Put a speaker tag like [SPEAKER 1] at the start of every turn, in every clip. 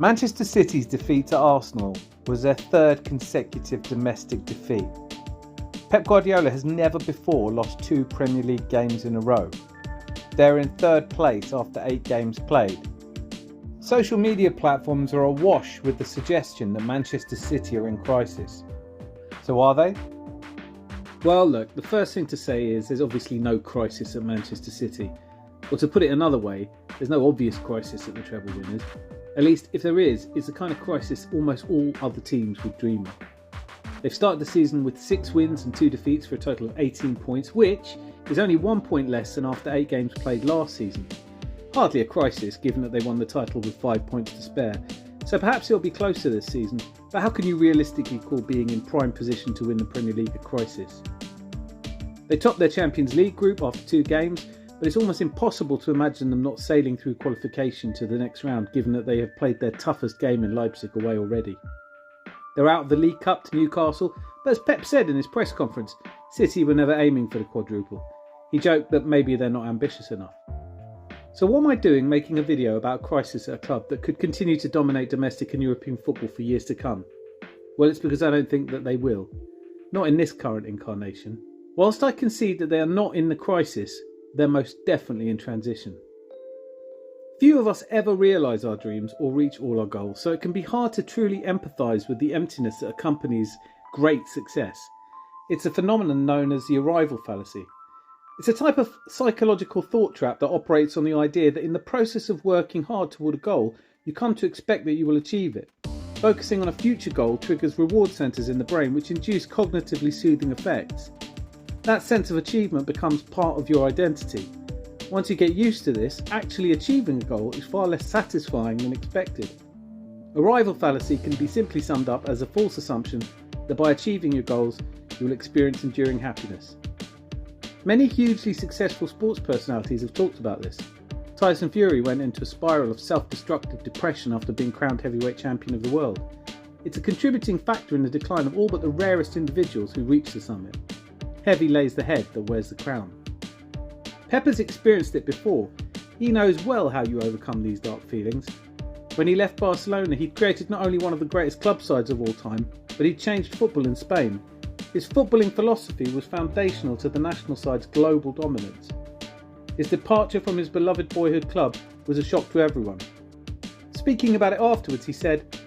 [SPEAKER 1] Manchester City's defeat to Arsenal was their third consecutive domestic defeat. Pep Guardiola has never before lost 2 Premier League games in a row. They're in third place after 8 games played. Social media platforms are awash with the suggestion that Manchester City are in crisis. So are they?
[SPEAKER 2] Well, look, the first thing to say is there's obviously no crisis at Manchester City. Or to put it another way, there's no obvious crisis at the treble winners. At least, if there is, it's the kind of crisis almost all other teams would dream of. They've started the season with 6 wins and 2 defeats for a total of 18 points, which is only 1 point less than after 8 games played last season. Hardly a crisis, given that they won the title with 5 points to spare. So perhaps it'll be closer this season, but how can you realistically call being in prime position to win the Premier League a crisis? They topped their Champions League group after 2 games, but it's almost impossible to imagine them not sailing through qualification to the next round, given that they have played their toughest game in Leipzig away already. They're out of the League Cup to Newcastle, but as Pep said in his press conference, City were never aiming for the quadruple. He joked that maybe they're not ambitious enough. So what am I doing making a video about a crisis at a club that could continue to dominate domestic and European football for years to come? Well, it's because I don't think that they will. Not in this current incarnation. Whilst I concede that they are not in the crisis, they're most definitely in transition. Few of us ever realise our dreams or reach all our goals, so it can be hard to truly empathise with the emptiness that accompanies great success. It's a phenomenon known as the arrival fallacy. It's a type of psychological thought trap that operates on the idea that in the process of working hard toward a goal, you come to expect that you will achieve it. Focusing on a future goal triggers reward centres in the brain which induce cognitively soothing effects. That sense of achievement becomes part of your identity. Once you get used to this, actually achieving a goal is far less satisfying than expected. Arrival fallacy can be simply summed up as a false assumption that by achieving your goals, you will experience enduring happiness. Many hugely successful sports personalities have talked about this. Tyson Fury went into a spiral of self-destructive depression after being crowned heavyweight champion of the world. It's a contributing factor in the decline of all but the rarest individuals who reach the summit. Heavy lays the head that wears the crown. Pep has experienced it before. He knows well how you overcome these dark feelings. When he left Barcelona, he'd created not only one of the greatest club sides of all time, but he'd changed football in Spain. His footballing philosophy was foundational to the national side's global dominance. His departure from his beloved boyhood club was a shock to everyone. Speaking about it afterwards, he said,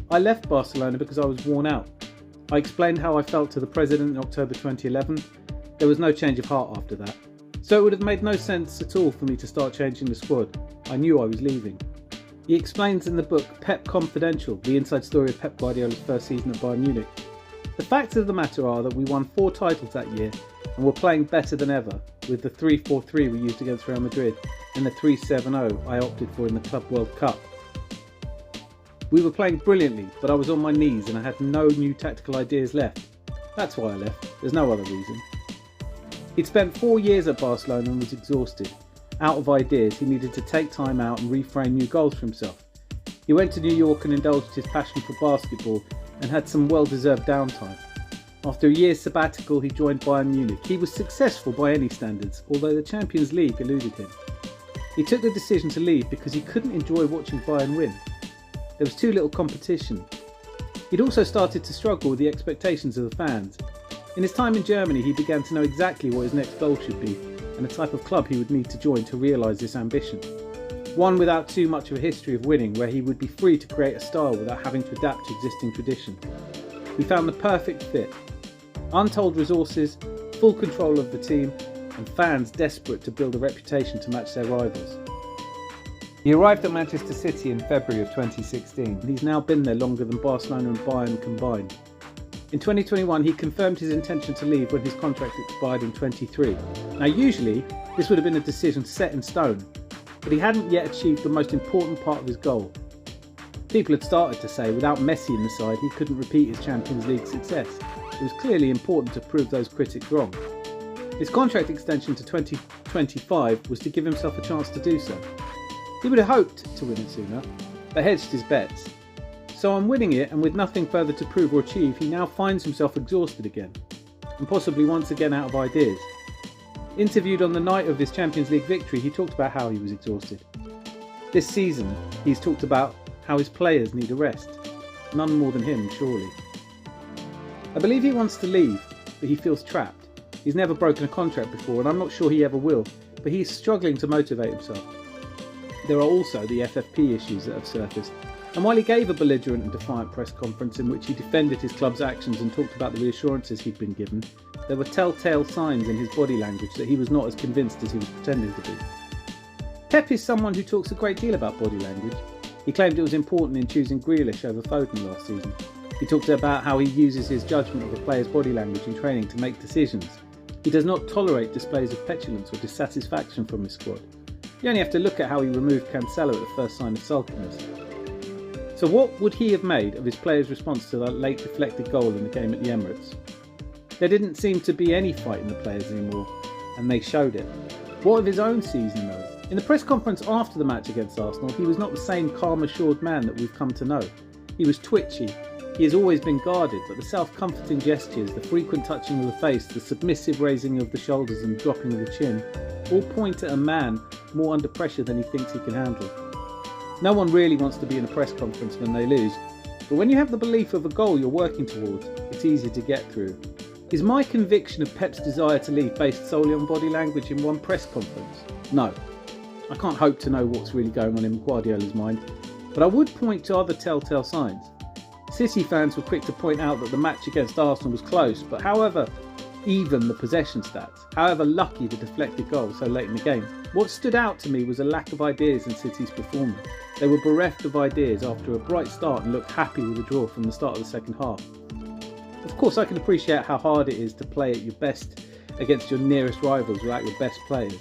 [SPEAKER 2] "I left Barcelona because I was worn out. I explained how I felt to the president in October 2011. There was no change of heart after that. So it would have made no sense at all for me to start changing the squad. I knew I was leaving." He explains in the book Pep Confidential, the inside story of Pep Guardiola's first season at Bayern Munich. The facts of the matter are that we won 4 titles that year and were playing better than ever, with the 3-4-3 we used against Real Madrid and the 3-7-0 I opted for in the Club World Cup. We were playing brilliantly, but I was on my knees and I had no new tactical ideas left. That's why I left, there's no other reason. He'd spent 4 years at Barcelona and was exhausted. Out of ideas, he needed to take time out and reframe new goals for himself. He went to New York and indulged his passion for basketball and had some well-deserved downtime. After a year's sabbatical, he joined Bayern Munich. He was successful by any standards, although the Champions League eluded him. He took the decision to leave because he couldn't enjoy watching Bayern win. There was too little competition. He'd also started to struggle with the expectations of the fans. In his time in Germany, he began to know exactly what his next goal should be and the type of club he would need to join to realise this ambition. One without too much of a history of winning, where he would be free to create a style without having to adapt to existing tradition. He found the perfect fit. Untold resources, full control of the team, and fans desperate to build a reputation to match their rivals.
[SPEAKER 1] He arrived at Manchester City in February of 2016.
[SPEAKER 2] And he's now been there longer than Barcelona and Bayern combined. In 2021, he confirmed his intention to leave when his contract expired in 23. Now usually, this would have been a decision set in stone, but he hadn't yet achieved the most important part of his goal. People had started to say without Messi in the side, he couldn't repeat his Champions League success. It was clearly important to prove those critics wrong. His contract extension to 2025 was to give himself a chance to do so. He would have hoped to win it sooner, but hedged his bets. So on winning it and with nothing further to prove or achieve, he now finds himself exhausted again, and possibly once again out of ideas. Interviewed on the night of his Champions League victory, he talked about how he was exhausted. This season, he's talked about how his players need a rest. None more than him, surely. I believe he wants to leave, but he feels trapped. He's never broken a contract before, and I'm not sure he ever will, but he's struggling to motivate himself. There are also the FFP issues that have surfaced, and while he gave a belligerent and defiant press conference in which he defended his club's actions and talked about the reassurances he'd been given, there were telltale signs in his body language that he was not as convinced as he was pretending to be. Pep is someone who talks a great deal about body language. He claimed it was important in choosing Grealish over Foden last season. He talked about how he uses his judgment of a player's body language in training to make decisions. He does not tolerate displays of petulance or dissatisfaction from his squad. You only have to look at how he removed Cancelo at the first sign of sulkiness. So what would he have made of his players' response to that late deflected goal in the game at the Emirates? There didn't seem to be any fight in the players anymore, and they showed it. What of his own season though? In the press conference after the match against Arsenal, he was not the same calm, assured man that we've come to know. He was twitchy. He has always been guarded, but the self-comforting gestures, the frequent touching of the face, the submissive raising of the shoulders and dropping of the chin, all point at a man more under pressure than he thinks he can handle. No one really wants to be in a press conference when they lose, but when you have the belief of a goal you're working towards, it's easy to get through. Is my conviction of Pep's desire to leave based solely on body language in one press conference? No. I can't hope to know what's really going on in Guardiola's mind, but I would point to other telltale signs. City fans were quick to point out that the match against Arsenal was close, but however even the possession stats, however lucky the deflected goal so late in the game, what stood out to me was a lack of ideas in City's performance. They were bereft of ideas after a bright start and looked happy with the draw from the start of the second half. Of course, I can appreciate how hard it is to play at your best against your nearest rivals without your best players.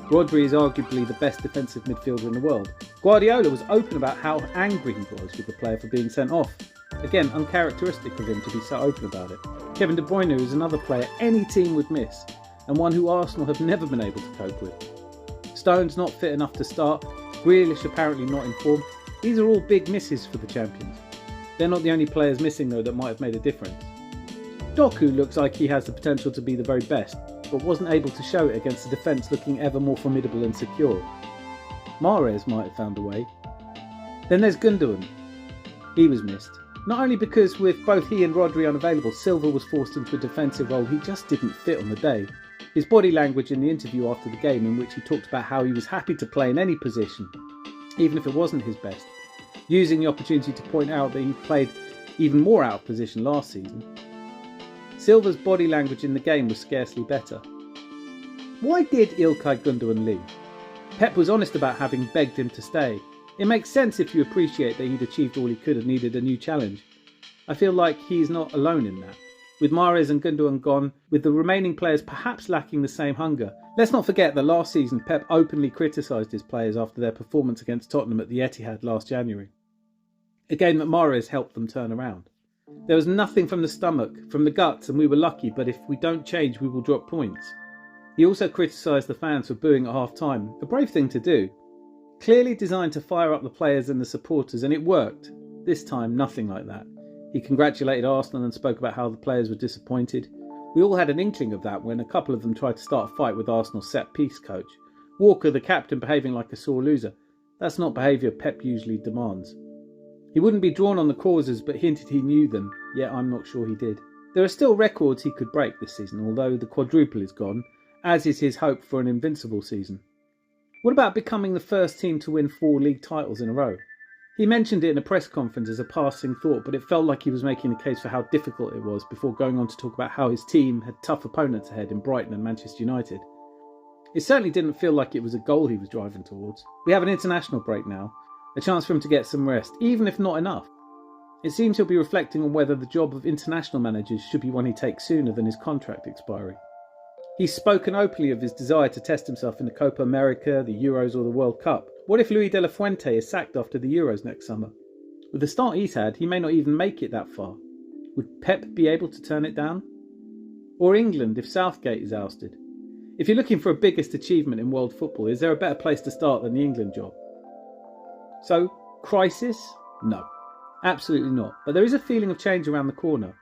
[SPEAKER 2] Rodri is arguably the best defensive midfielder in the world. Guardiola was open about how angry he was with the player for being sent off. Again, uncharacteristic of him to be so open about it. Kevin De Bruyne is another player any team would miss, and one who Arsenal have never been able to cope with. Stone's not fit enough to start, Grealish apparently not in form. These are all big misses for the champions. They're not the only players missing though that might have made a difference. Doku looks like he has the potential to be the very best, but wasn't able to show it against a defence looking ever more formidable and secure. Mahrez might have found a way. Then there's Gundogan. He was missed. Not only because with both he and Rodri unavailable, Silva was forced into a defensive role he just didn't fit on the day. His body language in the interview after the game, in which he talked about how he was happy to play in any position, even if it wasn't his best, using the opportunity to point out that he played even more out of position last season. Silva's body language in the game was scarcely better. Why did Ilkay Gundogan leave? Pep was honest about having begged him to stay. It makes sense if you appreciate that he'd achieved all he could and needed a new challenge. I feel like he's not alone in that. With Mahrez and Gundogan gone, with the remaining players perhaps lacking the same hunger. Let's not forget that last season Pep openly criticised his players after their performance against Tottenham at the Etihad last January. A game that Mahrez helped them turn around. There was nothing from the stomach, from the guts, and we were lucky, but if we don't change we will drop points. He also criticised the fans for booing at half-time, a brave thing to do. Clearly designed to fire up the players and the supporters, and it worked. This time, nothing like that. He congratulated Arsenal and spoke about how the players were disappointed. We all had an inkling of that when a couple of them tried to start a fight with Arsenal's set-piece coach. Walker, the captain, behaving like a sore loser. That's not behaviour Pep usually demands. He wouldn't be drawn on the causes, but hinted he knew them, yet I'm not sure he did. There are still records he could break this season, although the quadruple is gone, as is his hope for an invincible season. What about becoming the first team to win 4 league titles in a row? He mentioned it in a press conference as a passing thought, but it felt like he was making the case for how difficult it was before going on to talk about how his team had tough opponents ahead in Brighton and Manchester United. It certainly didn't feel like it was a goal he was driving towards. We have an international break now, a chance for him to get some rest, even if not enough. It seems he'll be reflecting on whether the job of international managers should be one he takes sooner than his contract expiry. He's spoken openly of his desire to test himself in the Copa America, the Euros or the World Cup. What if Luis de la Fuente is sacked after the Euros next summer? With the start he's had, he may not even make it that far. Would Pep be able to turn it down? Or England if Southgate is ousted? If you're looking for a biggest achievement in world football, is there a better place to start than the England job? So, crisis? No, absolutely not. But there is a feeling of change around the corner.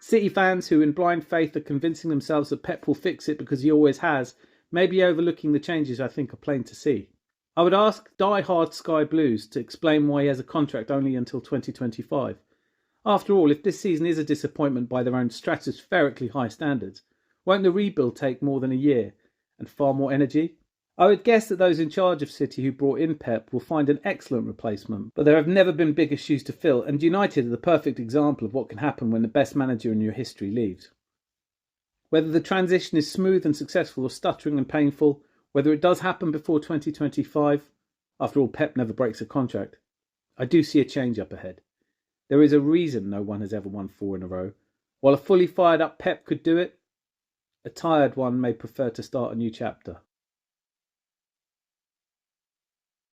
[SPEAKER 2] City fans who in blind faith are convincing themselves that Pep will fix it because he always has, may be overlooking the changes I think are plain to see. I would ask die-hard Sky Blues to explain why he has a contract only until 2025. After all, if this season is a disappointment by their own stratospherically high standards, won't the rebuild take more than a year and far more energy? I would guess that those in charge of City who brought in Pep will find an excellent replacement, but there have never been bigger shoes to fill, and United are the perfect example of what can happen when the best manager in your history leaves. Whether the transition is smooth and successful or stuttering and painful, whether it does happen before 2025, after all, Pep never breaks a contract, I do see a change up ahead. There is a reason no one has ever won 4 in a row. While a fully fired up Pep could do it, a tired one may prefer to start a new chapter.